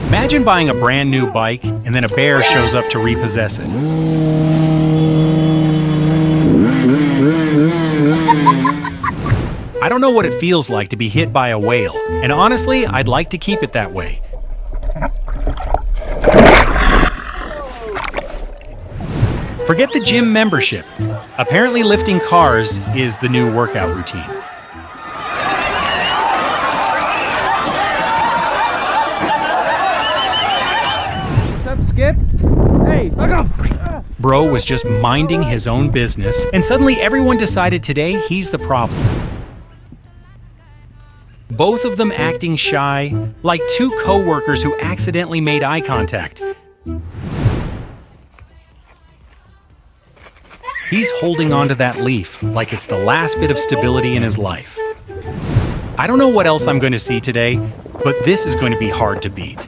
Imagine buying a brand new bike and then a bear shows up to repossess it. I don't know what it feels like to be hit by a whale, and honestly, I'd like to keep it that way. Forget the gym membership. Apparently lifting cars is the new workout routine. What's up, Skip? Hey, look up! Bro was just minding his own business, and suddenly everyone decided today he's the problem. Both of them acting shy, like two co-workers who accidentally made eye contact. He's holding onto that leaf like it's the last bit of stability in his life. I don't know what else I'm going to see today, but this is going to be hard to beat.